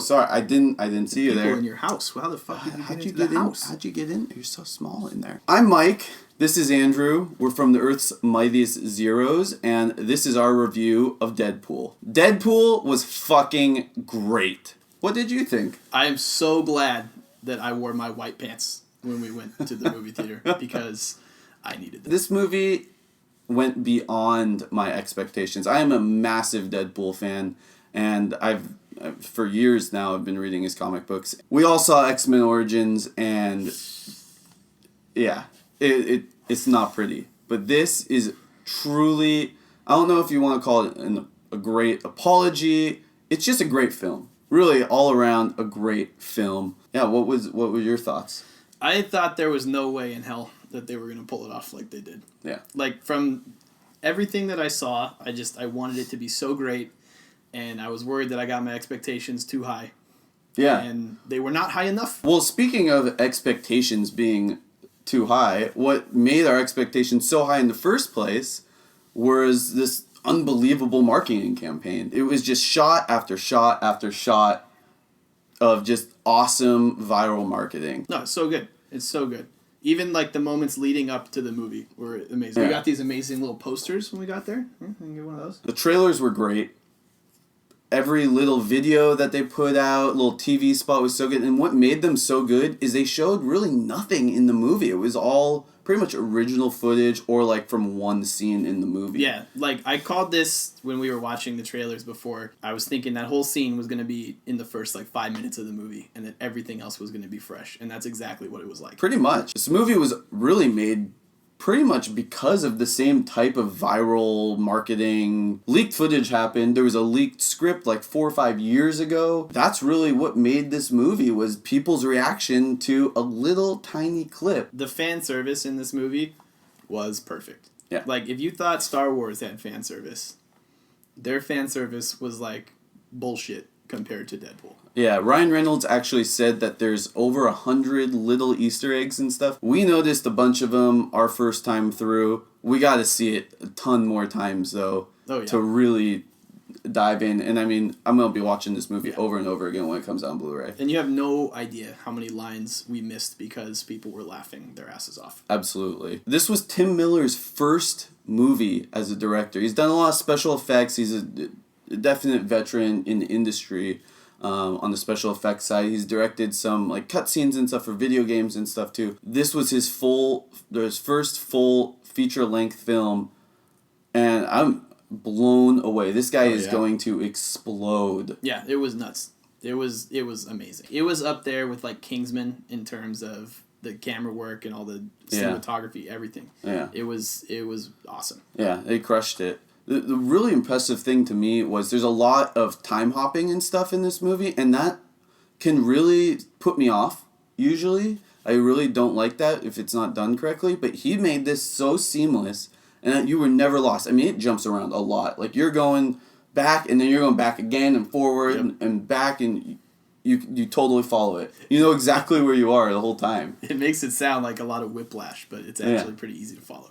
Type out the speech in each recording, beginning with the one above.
sorry. I didn't see you there. People in your house. How the fuck did you get into the house? How'd you get in? You're so small in there. I'm Mike. This is Andrew. We're from the Earth's Mightiest Zeros, and this is our review of Deadpool. Deadpool was fucking great. What did you think? I am so glad that I wore my white pants when we went to the movie theater because I needed them. This movie went beyond my expectations. I am a massive Deadpool fan, and for years now I've been reading his comic books. We all saw X-Men Origins, and yeah, it's not pretty. But this is truly, I don't know if you want to call it a great apology. It's just a great film. Really, all around a great film. Yeah, what were your thoughts? I thought there was no way in hell that they were going to pull it off like they did. Yeah. Like, from everything that I saw, I wanted it to be so great, and I was worried that I got my expectations too high. Yeah. And they were not high enough. Well, speaking of expectations being too high, what made our expectations so high in the first place was this unbelievable marketing campaign. It was just shot after shot after shot of just awesome viral marketing. No, it's so good. It's so good. Even like the moments leading up to the movie were amazing. Yeah. We got these amazing little posters when we got there. I can get one of those. The trailers were great. Every little video that they put out, little TV spot was so good. And what made them so good is they showed really nothing in the movie. It was all pretty much original footage or like from one scene in the movie. Yeah, like I called this when we were watching the trailers before. I was thinking that whole scene was going to be in the first like 5 minutes of the movie and that everything else was going to be fresh. And that's exactly what it was like. Pretty much. This movie was really made pretty much because of the same type of viral marketing. Leaked footage happened. There was a leaked script like 4 or 5 years ago. That's really what made this movie, was people's reaction to a little tiny clip. The fan service in this movie was perfect. Yeah. Like, if you thought Star Wars had fan service, their fan service was like bullshit compared to Deadpool. Yeah, Ryan Reynolds actually said that there's over 100 little Easter eggs and stuff. We noticed a bunch of them our first time through. We got to see it a ton more times, though, to really dive in. And I mean, I'm going to be watching this movie over and over again when it comes out on Blu-ray. And you have no idea how many lines we missed because people were laughing their asses off. Absolutely. This was Tim Miller's first movie as a director. He's done a lot of special effects. He's a definite veteran in the industry. On the special effects side, he's directed some like cutscenes and stuff for video games and stuff too. This was his first full feature-length film, and I'm blown away. This guy is going to explode. Yeah, it was nuts. It was amazing. It was up there with like Kingsman in terms of the camera work and all the cinematography, everything. Yeah, it was awesome. Yeah, they crushed it. The really impressive thing to me was there's a lot of time hopping and stuff in this movie, and that can really put me off, usually. I really don't like that if it's not done correctly, but he made this so seamless, and that you were never lost. I mean, it jumps around a lot. Like, you're going back, and then you're going back again and forward and back, and you totally follow it. You know exactly where you are the whole time. It makes it sound like a lot of whiplash, but it's actually pretty easy to follow.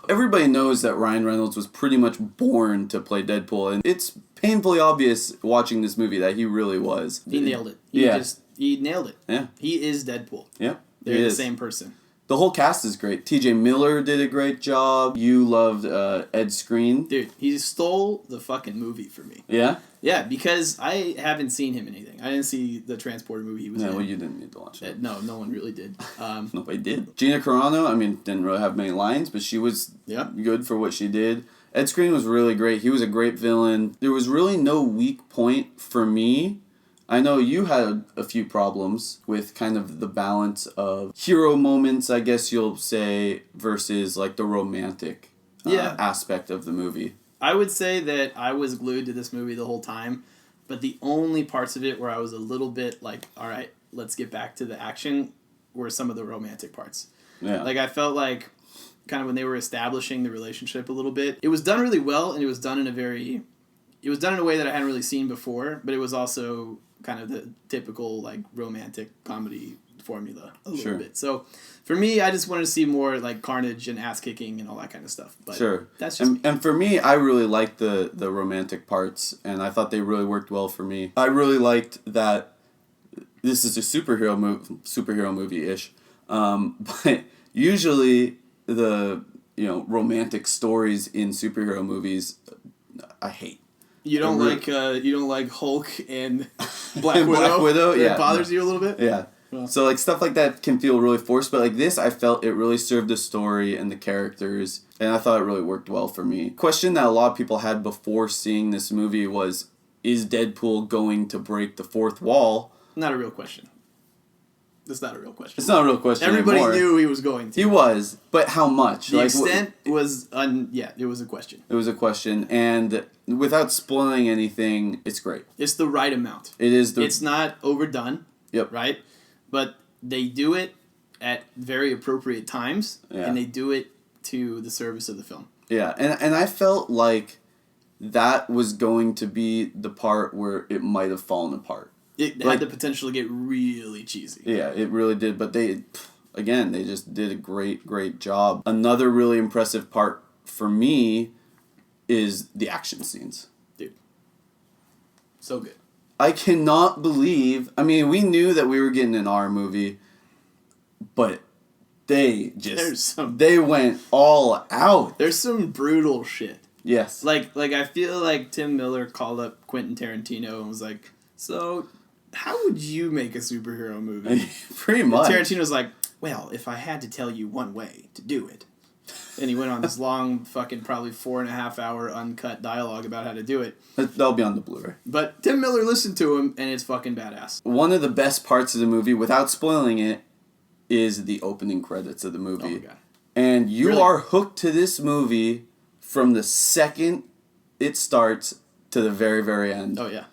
Everybody knows that Ryan Reynolds was pretty much born to play Deadpool, and it's painfully obvious watching this movie that he really was. He nailed it. He nailed it. Yeah. He is Deadpool. Yeah. They're the same person. The whole cast is great. T.J. Miller did a great job. You loved Ed Skrein. Dude, he stole the fucking movie for me. Yeah? Yeah, because I haven't seen him in anything. I didn't see the Transporter movie he was in. Yeah, well, you didn't need to watch it. No one really did. Nobody did. Gina Carano, I mean, didn't really have many lines, but she was good for what she did. Ed Skrein was really great. He was a great villain. There was really no weak point for me. I know you had a few problems with kind of the balance of hero moments, I guess you'll say, versus like the romantic aspect of the movie. I would say that I was glued to this movie the whole time, but the only parts of it where I was a little bit like, all right, let's get back to the action, were some of the romantic parts. Yeah. Like, I felt like kind of when they were establishing the relationship a little bit, it was done really well, and it was done in a way that I hadn't really seen before, but it was also kind of the typical like romantic comedy formula a little Sure. bit. So for me, I just wanted to see more like carnage and ass kicking and all that kind of stuff. But Sure. that's just me. And for me, I really liked the romantic parts, and I thought they really worked well for me. I really liked that this is a superhero movie-ish, but usually the romantic stories in superhero movies I hate. You don't like Hulk and Black And Widow? Black Widow, It bothers you a little bit? Yeah. Well. So like stuff like that can feel really forced, but like this, I felt it really served the story and the characters, and I thought it really worked well for me. Question that a lot of people had before seeing this movie was, is Deadpool going to break the fourth wall? Not a real question. It's not a real question. It's not a real question Everybody anymore. knew he was going to. He was, but how much? The extent was it was a question. It was a question, and without spoiling anything, it's great. It's the right amount. It is It's not overdone. Yep. Right? But they do it at very appropriate times, and they do it to the service of the film. Yeah, and I felt like that was going to be the part where it might have fallen apart. It had the potential to get really cheesy. Yeah, it really did. But they just did a great job. Another really impressive part for me is the action scenes. Dude. So good. I cannot believe... I mean, we knew that we were getting an R movie, but they went all out. There's some brutal shit. Yes. Like I feel like Tim Miller called up Quentin Tarantino and was like, so... how would you make a superhero movie? Pretty much. And Tarantino's like, well, if I had to tell you one way to do it. And he went on this long, fucking probably 4.5 hour uncut dialogue about how to do it. That'll be on the Blu-ray. But Tim Miller listened to him, and it's fucking badass. One of the best parts of the movie, without spoiling it, is the opening credits of the movie. Oh my God. And you Really? are hooked to this movie from the second it starts to the very, very end. Oh, yeah.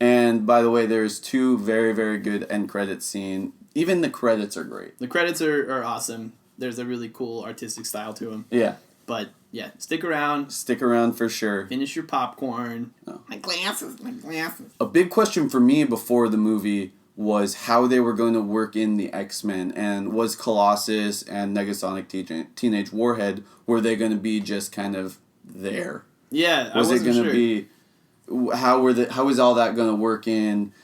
And by the way, there's 2 very, very good end credit scene. Even the credits are great. The credits are awesome. There's a really cool artistic style to them. Yeah. But, yeah, stick around. Stick around for sure. Finish your popcorn. Oh. My glasses. A big question for me before the movie was how they were going to work in the X-Men, and was Colossus and Negasonic Teenage Warhead, were they going to be just kind of there? Yeah, Was I it wasn't going to sure. be... How was all that going to work in?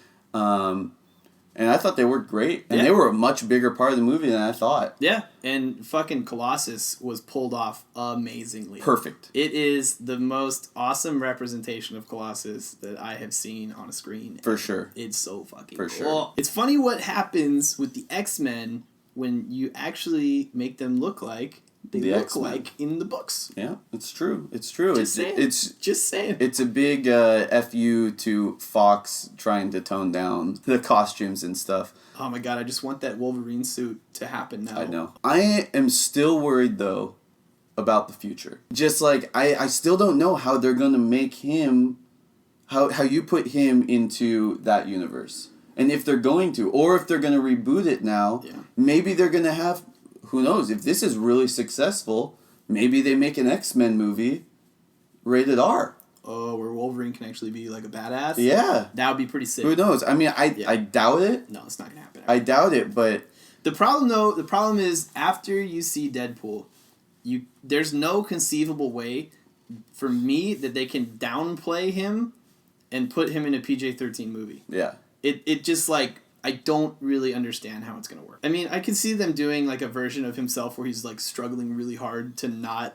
And I thought they worked great. And they were a much bigger part of the movie than I thought. Yeah, and fucking Colossus was pulled off amazingly. Perfect. It is the most awesome representation of Colossus that I have seen on a screen. For sure. It's so fucking For cool. sure. It's funny what happens with the X-Men when you actually make them look like they The look X-Men. like in the books. Yeah, it's true. It's true. Just saying. Just saying. It's a big FU to Fox trying to tone down the costumes and stuff. Oh my God, I just want that Wolverine suit to happen now. I know. I am still worried, though, about the future. Just like, I still don't know how they're going to make him, how you put him into that universe. And if they're going to, or if they're going to reboot it now, maybe they're going to have, who knows, if this is really successful, maybe they make an X-Men movie rated R. Oh, where Wolverine can actually be like a badass? Yeah. That would be pretty sick. Who knows? I mean, I doubt it. No, it's not going to happen. I doubt it, but... The problem is after you see Deadpool, there's no conceivable way for me that they can downplay him and put him in a PG-13 movie. Yeah. It just like, I don't really understand how it's going to work. I mean, I can see them doing like a version of himself where he's like struggling really hard to not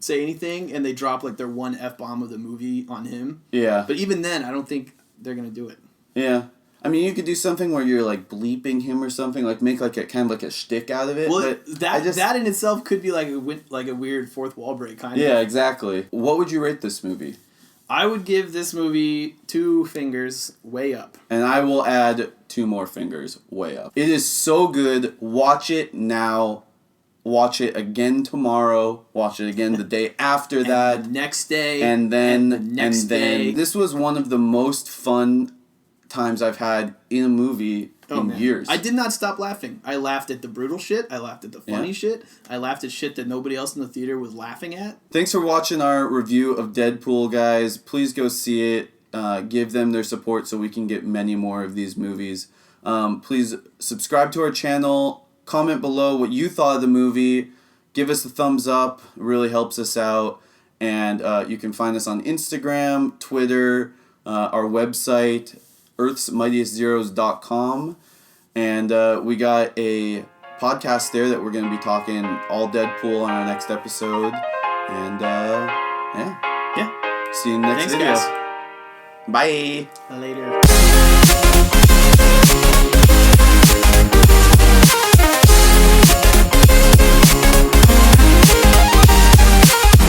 say anything, and they drop like their one F-bomb of the movie on him. Yeah. But even then, I don't think they're going to do it. Yeah. I mean, you could do something where you're like bleeping him or something, like make like a kind of like a shtick out of it. Well, but that in itself could be like a weird fourth wall break kind of. Yeah, exactly. What would you rate this movie? I would give this movie 2 fingers way up. And I will add 2 more fingers way up. It is so good. Watch it now. Watch it again tomorrow. Watch it again the day after that. The next day. And then the next day. This was one of the most fun times I've had in a movie in years. I did not stop laughing. I laughed at the brutal shit. I laughed at the funny shit. I laughed at shit that nobody else in the theater was laughing at. Thanks for watching our review of Deadpool, guys. Please go see it. give them their support so we can get many more of these movies. Please subscribe to our channel, comment below what you thought of the movie, give us a thumbs up, it really helps us out. And you can find us on Instagram, Twitter, our website, earthsmightiestzeros.com. And we got a podcast there that we're going to be talking all Deadpool on our next episode. And yeah. Yeah. See you in the next Thanks, video. guys. Bye. Later.